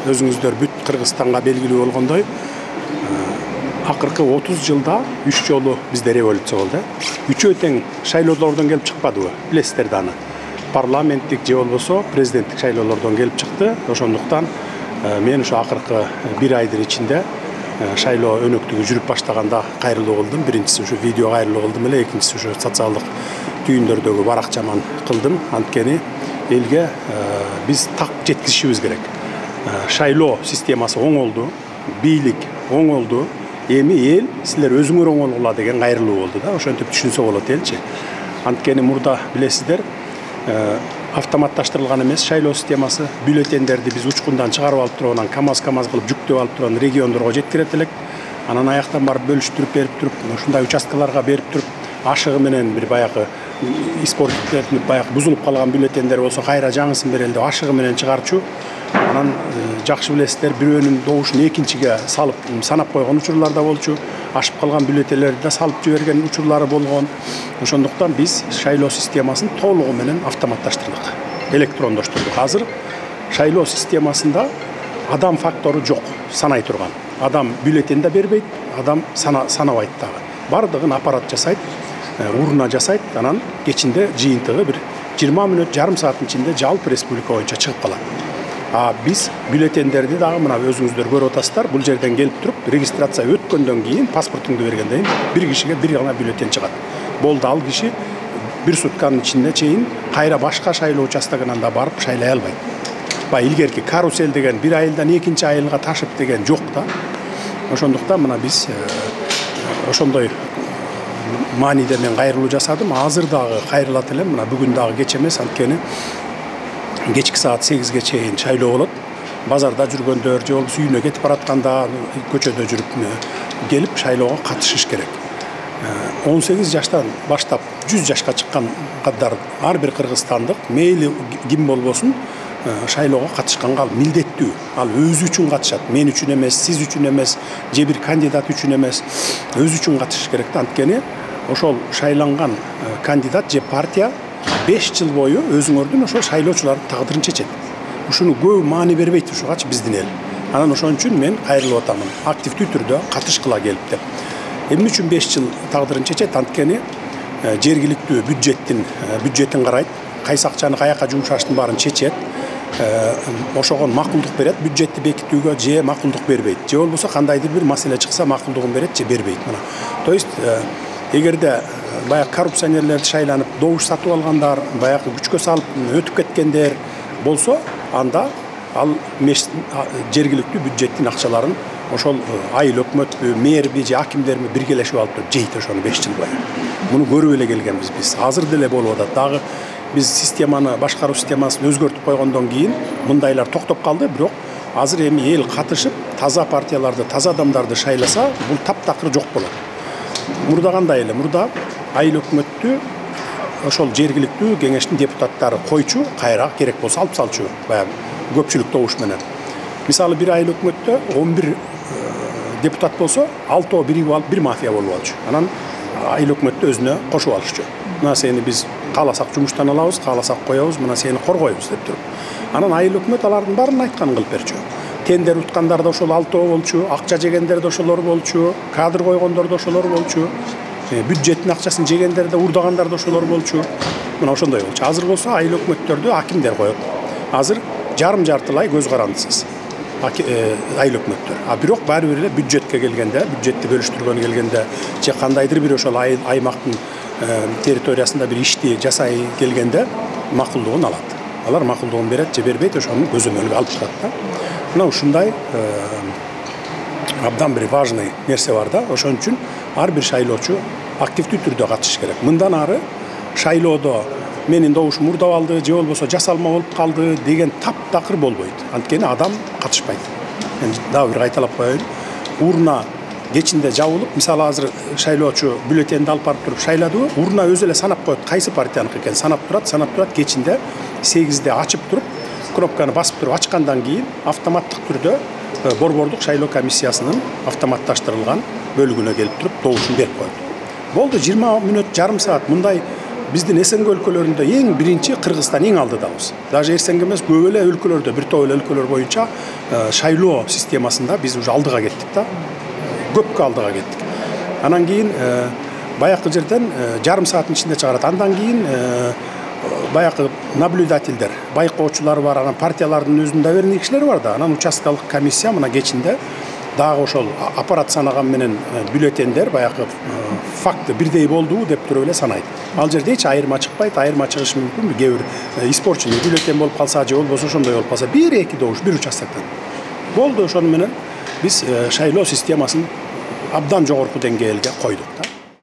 Özüңүздөр бүт Кыргызстанга белгилүү болгондой, акыркы 30 жылда 3 жолу бизде революция болду. Үчөө тең шайлоолордон келип чыкпадыбы? Билесиздер да аны. Парламенттик же болбосо президенттик шайлоолордон келип чыкты. Ошондуктан мен ушу акыркы 1 айдын ичинде шайлоо өнөктүгү жүрүп баштаганда кайрылуу кылдым. Биринчиси ушу видео кайрылуу кылдым эле, экинчиси ушу социалдык түйүндөрдөгү баракчаман кылдым. Анткени элге биз так жеткизишибиз керек. Шайлоо системасы оңолду, бийлик оңолду, эми эл силер өзүңөр оңолгула деген кайрылуу болду да. Ошентип түшүнсө болот элчи. Анткени мурда билесиздер, автоматташтырылган эмес шайлоо системасы, бюллетендерди биз учкундан чыгарып алып туруп, анан КАМАЗ кылып жүктөп алып туруп, региондорго жеткирет элек. Анан аяктан барып бөлүштүрүп берип туруп, ушундай участкаларга берип туруп, ашыгы менен бир баягы испортип баягы бузулуп калган бюллетендер болсо кайра жаңысын берели деп ашыгы менен чыгарчу. Анан жакшы билесиздер, бирөөнүн добушун экинчиге салып санап койгон учурлар да болчу, ашып калган бюллетендерди да салып жиберген учурлары болгон. Ошондуктан биз шайлоо системасын толугу менен автоматташтырдык, электрондоштурдук. Азыр шайлоо системасында адам фактору жок, санай турган. Адам бюллетен да бербейт, адам санабайт дагы. Бардыгын аппарат жасайт, урна жасайт, анан кечинде жыйынтыгы бир 20 мүнөт, жарым сааттын ичинде жалпы республика боюнча чыгып калат. Биз бюллетендерди дагы мына өзүңүздөр көрүп атасыздар, бул жерден келип туруп, регистрация өткөндөн кийин, паспортуңду бергенден кийин бир кишиге бир гана бюллетен чыгат. Болду, ал киши бир сутканын ичинде чейин кайра башка шайлоо участогунан да барып шайлай албайт. Илгерки карусель деген бир айылдан экинчи айылга ташып деген жок да. Ошондуктан мына биз ошондой мааниде мен кайрылуу жасадым. Азыр дагы кайрылат элем, мына бүгүн дагы кеч эмес, анткени кечки саат 8ге чейин шайлоо болот. Базарда жүргөндөр же болбосо үйүнө кетип баратканда, көчөдө жүрүп келип шайлоого катышыш керек. 18 жаштан баштап 100 жашка чыккан каддар ар бир кыргызстандык мейли ким болбосун шайлоого катышканга ал милдеттүү. Ал өзү үчүн катышат. Мен үчүн эмес, сиз үчүн эмес, же бир кандидат үчүн эмес, өзү үчүн катышыш керек да. Анткени ошол шайланган кандидат же партия 5 жыл бою өзүңөрдүн ошол шайлоочулардын тагдырын чечет. Ушуну көп маани бербейт ушугачы биздин эл. Анан ошон үчүн мен кайрылып атамын. Активдүү түрдө катышкыла келип деп. Эмне үчүн 5 жыл тагдырын чечет? Анткени жергиликтүү бюджеттин карайт, кайсы акчаны каяка жумшаштын баарын чечет. Ошого макулдук берет, бюджетти бекитүүгө же макулдук бербейт. Же болбосо кандайдыр бир маселе чыкса макулдугун берет же бербейт. Мына. То есть эгерде баягы коррупционерлерди шайланып, добуш сатып алгандар, баягы күчкө салып өтүп кеткендер болсо, анда ал жергиликтүү бюджеттин акчаларын ошол айыл өкмөтпү, мэрби же акимдерби биргелешип алып туруп жейт ошону 5 жыл бою. Муну көрүп эле келгенбиз биз. Азыр деле болуп атат. Дагы биз системаны, башкаруу системасын өзгөртүп койгондон кийин мындайлар токтоп калды, бирок азыр эми эл катышып, таза партияларды, таза адамдарды шайласа, бул таптакыр жок болот. Мурда кандай эле? Мурда айыл өкмөттү ошол жергиликтүү кеңештин депутаттары койчу, кайра керек болсо алып салчу, баягы көпчүлүк добуш менен. Мисалы бир айыл өкмөттө 11 депутат болсо, 6 биригип алып бир мафия болуп алчу. Анан айыл өкмөттү өзүнө кошуп алышчу. Мына сени биз кааласак жумуштан алабыз, кааласак коебуз, мына сени коргойбуз деп туруп. Анан айыл өкмөт алардын баарын айтканын кылып берчү. Тендер уткандар да ошол 6 болчу, акча жегендер да ошолор болчу, кадр койгондор да ошолор болчу, бюджеттин акчасын жегендер да урдагандар да ошолор болчу. Мына ошондой болчу. Азыр болсо айыл өкмөттөрдү акимдер коет. Азыр жарым-жартылай көз карандысыз айыл өкмөттөр. Бирок баары бир эле бюджетке келгенде, бюджетти бөлүштүргөнгө келгенде, же кандайдыр бир ошол аймактын территориясында бир ишти жасай келгенде макулдугун алат. Алар макулдугун берет же бербейт, ошону көзөмөлгө алып турат да. Мына ушундай абдан бир важный нерсе бар да. Ошон үчүн ар бир шайлоочу активдүү түрдө катышыш керек. Мындан ары шайлоодо менин добушум мурдап алды же болбосо жасалма болуп калды деген таптакыр болбойт. Анткени адам катышпайт. Мен дагы бир кайталап коеюн. Урна кечинде жабылып, мисалы азыр шайлоочу бюллетенди алып барып туруп шайлады. Урна өзү эле санап коет, кайсы партияныкы экенин санап турат кечинде 8'de ачып туруп, кнопканы басып туруп ачкандан кийин автоматтык түрдө борбордук шайлоо комиссиясынын автоматташтырылган бөлүгүнө келип туруп добушун берип коет. Болду 20 мүнөт, жарым саат мындай биздин СНГ өлкөлөрүндө эң биринчи Кыргызстан эң алдыдабыз. Даже СНГ эмес, көп эле өлкөлөрдө, бир топ эле өлкөлөр боюнча шайлоо системасында биз уже алдыга кеттик да. Көпкө алдыга кеттик. Анан кийин баякы жерден жарым сааттын ичинде чыгарат. Андан кийин баякы наблюдательдер, байкоочулар бар, анан партиялардын өзүнүн доверенный кишилери бар да. Анан участкалык комиссия мына кечинде дагы ошол аппарат санаган менен бюллетендер баякы факты бирдей болду деп туруп эле санайт. Ал жерде эч айырма чыкпайт, айырма чыгышы мүмкүн. Кээ бир испорченный бюллетен болуп калса же болбосо ошондой болуп калса, 1-2 добуш бир участоктон. Болду, ошону менен биз шайлоо системасын абдан жогорку деңгээлге койдук да.